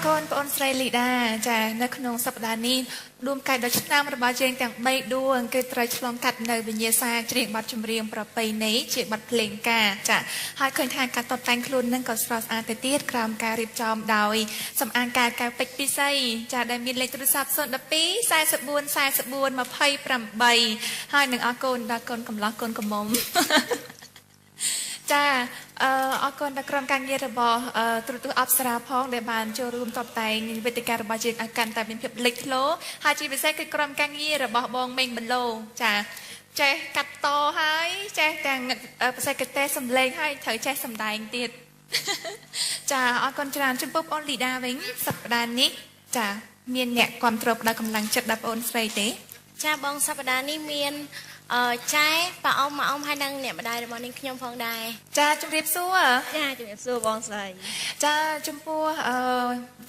កូនប្អូនស្រីលីដាចានៅក្នុងសប្តាហ៍នេះរួមកាយដោយឆ្នាំរបស់យើងទាំង3ដួងគឺត្រូវឆ្លងកាត់នៅវិញ្ញាសាច្រៀងបទចម្រៀងប្រពៃណីជាបទភ្លេងការចាហើយឃើញថាការតបតែងខ្លួននឹងក៏ស្រស់ស្អាតទៅទៀតក្រោមការរៀបចំដោយសម្អាងការកៅពេជ្រពិសីចាដែលមានលេខទូរស័ព្ទ012 44 44 28ហើយនឹងអរគុណដល់កូនកំឡោះកូនកំមុំចាអរគុណដល់ក្រុមការងាររបស់ទូរទស្សន៍អប្សរាផងដែលបានចូលរួមតបតែងវេទិការបស់យើងឲ្យកាន់តែមានភាពលេចធ្លោហើយជាពិសេសគឺក្រុមការងាររបស់បងមេងបន្លូចាចេះកាត់តហើយចេះទាំងបច្ចេកទេសសម្លេងហើយត្រូវចេះសម្ដែងទៀតចាអរគុណច្រើនចំពោះបងអូនលីដាវិញសប្តាហ៍នេះចាមានអ្នកគ្រប់គ្រងផ្ដល់កម្លាំងចិត្តដល់បងអូនស្រីទេចាបងសប្តាហ៍នេះមានចែប៉ាអ៊ំម៉ាអ៊ំហើយនឹងអ្នកម្ដាយរបស់នាងខ្ញុំផងដែរចាជំរាបសួរចាជំរាបសួរបងស្រីចាចំពោះ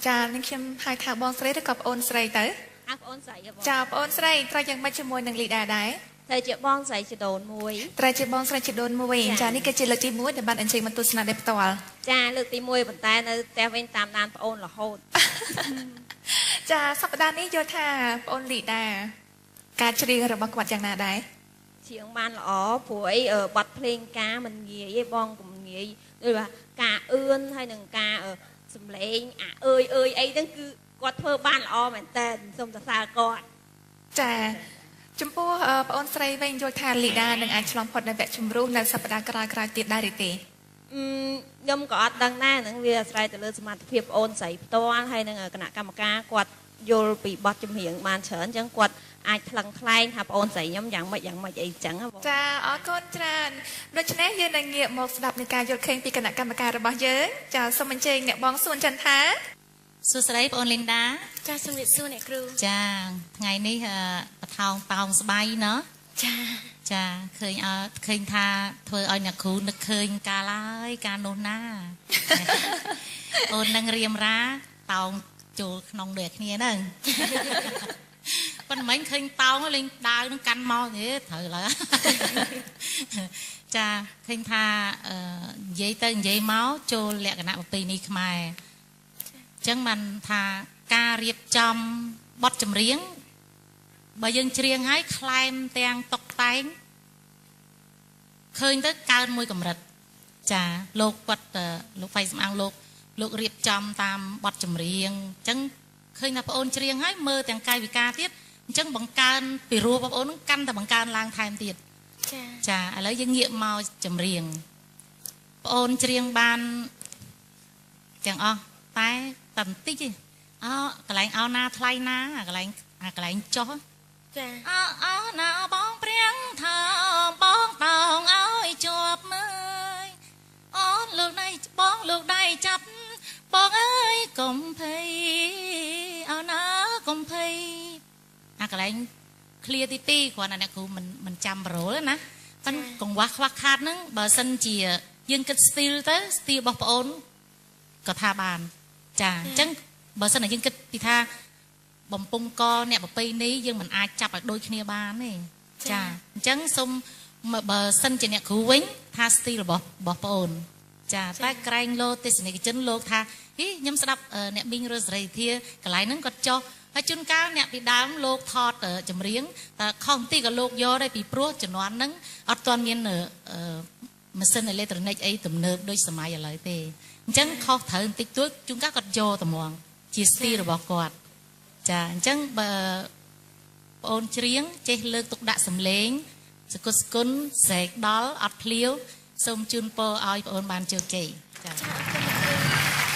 ចានាងខ្ញុំហៅថាបងស្រីឬក៏ប្អូនស្រីទៅបងប្អូនស្រីចាប្អូនស្រីត្រូវយ៉ាងម៉េចជាមួយនឹងលីដាដែរត្រូវជាបងស្រីជីដូនមួយត្រូវជាបងស្រីជីដូនមួយចានេះគឺជាលើកទី1ដែលបានអញ្ជើញមកទស្សនាដោយផ្ទាល់ចាលើកទី1ប៉ុន្តែនៅផ្ទះវិញតាមដានប្អូនរហូតចាសប្តាហ៍នេះយល់ថាប្អូនលីដាការច្រៀងរបស់គាត់យ៉ាងណាដែរច្រៀងបានល្អព្រោះអីបទភ្លេងការមិនងាយទេបងកុំងាយដូចថាការអឿនហើយនឹងការសំឡេងអើយអីហ្នឹងគឺគាត់ធ្វើបានល្អមែនតើសូមសរសើរគាត់ចាចំពោះប្អូនស្រីវិញយល់ថាលីដានឹងអាចឆ្លងផុតនៅវគ្គជំរុះនៅសប្តាហ៍ក្រោយៗទៀតដែរឬទេខ្ញុំក៏អត់ដឹងដែរហ្នឹងវាអាស្រ័យទៅលើសមត្ថភាពប្អូនស្រីផ្ទាល់ហើយនឹងគណៈកម្មការគាត់យល់ពីបទចម្រៀងបានច្រើនអញ្ចឹងគាត់អាចថ្លឹងថ្លែងថាប្អូនស្រីខ្ញុំយ៉ាងម៉េចអីចឹងបងចាអរគុណច្រើនដូច្នេះយើងនឹងងាកមកស្ដាប់នៃការយល់ឃើញពីគណៈកម្មការរបស់យើងចាសូមអញ្ជើញអ្នកបងសួនចន្ទថាសួស្តីបងអូនលីនដាចាជំរាបសួរអ្នកគ្រូចាថ្ងៃនេះបថោងតោងស្បៃណោះចាឃើញថាធ្វើឲ្យអ្នកគ្រូនឹកឃើញកាលហើយកាលនោះណាអូននឹងរៀមរាតោងចូលក្នុងដូចគ្នាហ្នឹងប៉ុន្តែមិនឃើញតោងលេងដាវនឹងកាន់មកទេត្រូវឡើយចាឃើញថានិយាយទៅនិយាយមកចូលលក្ខណៈប្រពៃណីខ្មែរអញ្ចឹងបានថាការរៀបចំបទចម្រៀងបើយើងច្រៀងហើយខ្លែមទាំងតុកតែងឃើញទៅកើនមួយកម្រិតចាលោកគាត់លោកហ្វៃសំអាងលោករៀបចំតាមបទចម្រៀងអញ្ចឹងឃើញថាបងអូនច្រៀងហើយមើលទាំងកាយវិការទៀតអញ្ចឹងបង្កើនពីរੂបងប្អូននឹងកាន់តែបង្កើនឡើងថែមទៀតចាឥឡូវយើងងាកមកចម្រៀងបងអូនច្រៀងបានទាំងអស់តែបន្តិចទេកន្លែងអោណាថ្លៃណាកន្លែងចុះចាអោណាបងព្រៀងថាបងតោងឲ្យជាប់មើលអូនលោកដៃបងលោកដៃចាប់បងអើយកុំភ័យអោណាកុំភ័យកន្លែងឃ្លាទី2គ្រាន់តែអ្នកគ្រូមិនចាំប្រូលណាប៉ុន្តែកង្វះខ្វះខាតហ្នឹងបើសិនជាយើងគិតស្ទីលទៅស្ទីលរបស់ប្អូនក៏ថាបានចាអញ្ចឹងបើសិនតែយើងគិតពីថាបំពង់កអ្នកប្រពៃណីយើងមិនអាចចាប់ឲ្យដូចគ្នាបានទេចាអញ្ចឹងសូមបើសិនជាអ្នកគ្រូវិញថាស្ទីលរបស់ប្អូនចាតែក្រែងលោទេសនិកជនលោកថាខ្ញុំស្ដាប់អ្នកមីងរស់សេរីធាកន្លែងហ្នឹងគាត់ចុះហើយជួនកាលអ្នកពីដើមលោកថតចម្រៀងតែខុសទីក៏លោកយកដែរពីព្រោះជំនាន់ហ្នឹងអត់ទាន់មានម៉ាស៊ីនអេឡិចត្រូនិកអីទំនើបដូចសម័យឥឡូវទេអញ្ចឹងខុសត្រូវបន្តិចតួចជួនកាលគាត់យកត្មងជាស្ទីលរបស់គាត់ចាអញ្ចឹងបើប្អូនច្រៀងចេះលើកទុកដាក់សំឡេងសគុស្គុនស្រែកដល់អត់ភ្លាវសូមជូនពរឲ្យប្អូនបានជោគជ័យចា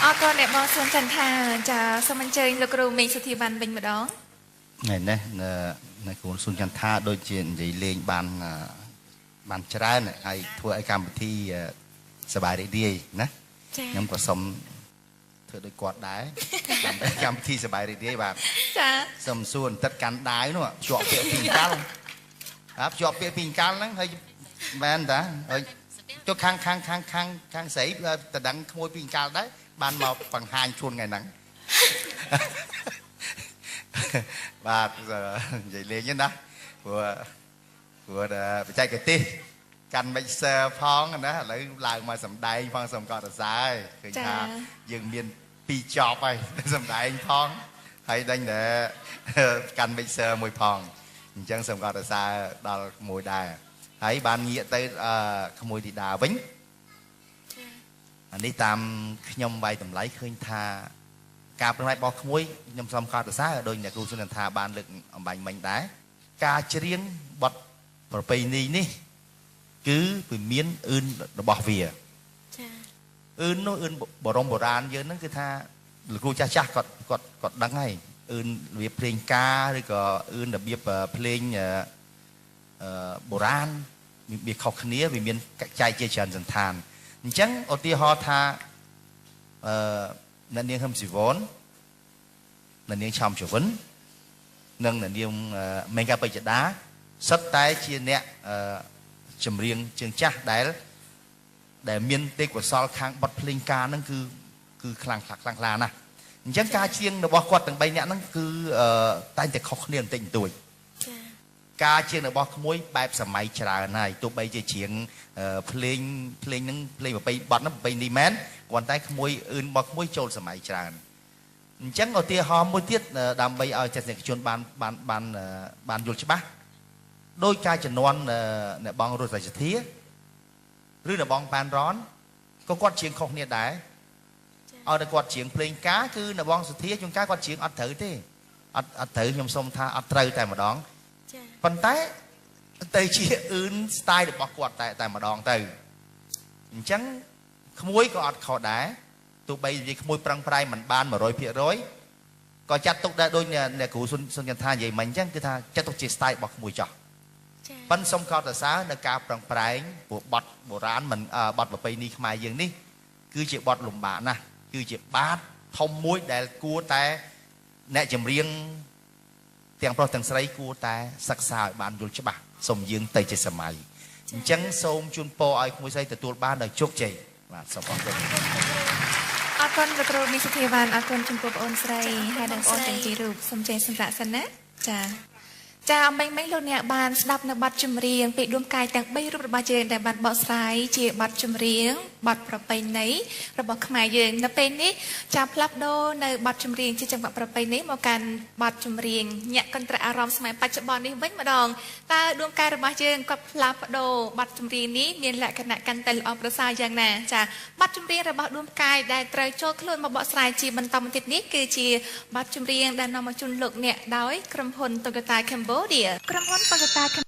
អរគុណអ្នកបងសួនចន្ទថាចាសូមអញ្ជើញលោកគ្រូមេងសុធីវ៉ាន់វិញម្ដងថ្ងៃនេះនៅគ្រូសួនចន្ទថាដូចជានិយាយលេងបានច្រើនហើយធ្វើឲ្យកម្មវិធីសប្បាយរីករាយណាខ្ញុំក៏សូមធ្វើដូចគាត់ដែរដើម្បីកម្មវិធីសប្បាយរីករាយបាទចាសូមសួរបន្តិចកាន់ដាវនោះជាប់ពាក្យពីកាល់ជាប់ពាក្យពីកាល់ហ្នឹងហើយមែនតាហើយចុះខាងស្រីតដឹងក្មួយពីកាល់ដែរបានមកបង្ហាញខ្លួនថ្ងៃហ្នឹងបាទនិយាយលេងណាព្រោះបច្ចេកទេសកាន់ mixer ផងណាឥឡូវឡើងមកសំដែងផងសូមកត់សរសើរឃើញថាយើងមាន ពីចប់ហើយសំដែងផងហើយដេញតែកាន់មិចសើមួយផងអញ្ចឹងសូមកត់សរសើរដល់ក្មួយដែរហើយបានងាកទៅក្មួយធីតាវិញអានេះតាមខ្ញុំវាយតម្លៃឃើញថាការប្រឹងប្រែងរបស់ក្មួយខ្ញុំសូមកត់សរសើរដោយអ្នកគ្រូសុនថាបានលើកអំបញ្ញមិញដែរការច្រៀងបទប្រពៃណីនេះគឺវាមានអឿនរបស់វាចាអឿននោះអឿនបរមបុរាណយើងហ្នឹងគឺថាលោកគ្រូចាស់គាត់ដឹងហើយអឿនរបៀបភ្លេងការឬក៏អឿនរបៀបភ្លេងបុរាណវាខុសគ្នាវាមានចែកជាច្រើនសន្តានអញ្ចឹងឧទាហរណ៍ថាអ្នកនាងហឹមស៊ីវនអ្នកនាងឆោមជវិននិងអ្នកនាងមេកាបិជដាសិតតែជាអ្នកចម្រៀងជើងចាស់ដែលមានទេពកោសលខាងបទភ្លេងការហ្នឹងគឺខ្លាំងខ្លាណាស់អញ្ចឹងការច្រៀងរបស់គាត់ទាំង3នាក់ហ្នឹងគឺតែងតែខុសគ្នាបន្តិចបន្តួចការច្រៀងរបស់ក្មួយបែបសម័យច្រើនហើយទោះបីជាច្រៀងភ្លេងហ្នឹងភ្លេងប្រពៃបទហ្នឹងប្រពៃនេះមែនប៉ុន្តែក្មួយអឿនរបស់ក្មួយចូលសម័យច្រើនអញ្ចឹងឧទាហរណ៍មួយទៀតដើម្បីឲ្យទស្សនិកជនបានយល់ច្បាស់ដោយការជំនាន់អ្នកបងរស់រាជធាឬអ្នកបងប៉ានរ៉នក៏គាត់ច្រៀងខុសគ្នាដែរឲ្យតែគាត់ច្រៀងភ្លេងការគឺអ្នកបងសុធាជួនកាលគាត់ច្រៀងអត់ត្រូវទេអត់ត្រូវខ្ញុំសុំថាអត់ត្រូវតែម្ដងប៉ុន្តែទៅជាអឿន style របស់គាត់តែម្ដងទៅអញ្ចឹងក្មួយក៏អត់ខុសដែរទោះបីជាក្មួយប្រឹងប្រែងមិនបាន 100% ក៏ចាត់ទុកដែរដូចអ្នកគ្រូសុនចន្ទថានិយាយមិញអញ្ចឹងគឺថាចាត់ទុកជា style របស់ក្មួយចោះប៉ុន្តែសូមកោតសរសើរនៅការប្រឹងប្រែងព្រោះបទបុរាណមិនបទប្រពៃណីខ្មែរយើងនេះគឺជាបទលំបាកណាស់គឺជាបាតធំមួយដែលគួរតែអ្នកចម្រៀងទាំងប្រុសទាំងស្រីគួរតែសិក្សាឲ្យបានយល់ច្បាស់សូមយើងទៅជាសម័យអញ្ចឹងសូមជូនពរឲ្យក្មួយស្រីទទួលបានដោយជោគជ័យបាទសូមអរគុណអរគុណលោកគ្រូមីសុធាវ៉ាន់អរគុណចំពោះបងអូនស្រីហើយនិងបងអូនទាំងពីររូបសូមចេញសម្រាប់សិនណាចាចាមិញលោកអ្នកបានស្ដាប់នៅបទចម្រៀងពីដួងកាយទាំង3រូបរបស់យើងដែលបានបកស្រាយជាបទចម្រៀងបទប្រពៃណីរបស់ខ្មែរយើងនៅពេលនេះចាផ្លាស់ប្ដូរនៅបទចម្រៀងជាចង្វាក់ប្រពៃណីមកកាន់បទចម្រៀងញាក់កន្ត្រាក់អារម្មណ៍សម័យបច្ចុប្បន្ននេះវិញម្ដងតើដួងកាយរបស់យើងក៏ផ្លាស់ប្ដូរបទចម្រៀងនេះមានលក្ខណៈកាន់តែល្អប្រសើរយ៉ាងណាចាបទចម្រៀងរបស់ដួងកាយដែលត្រូវចូលខ្លួនមកបកស្រាយជាបន្តបន្ទាប់នេះគឺជាបទចម្រៀងដែលនាំមកជូនលោកអ្នកដោយក្រុមហ៊ុន Toyota Cambodia ក្រុមហ៊ុន Toyota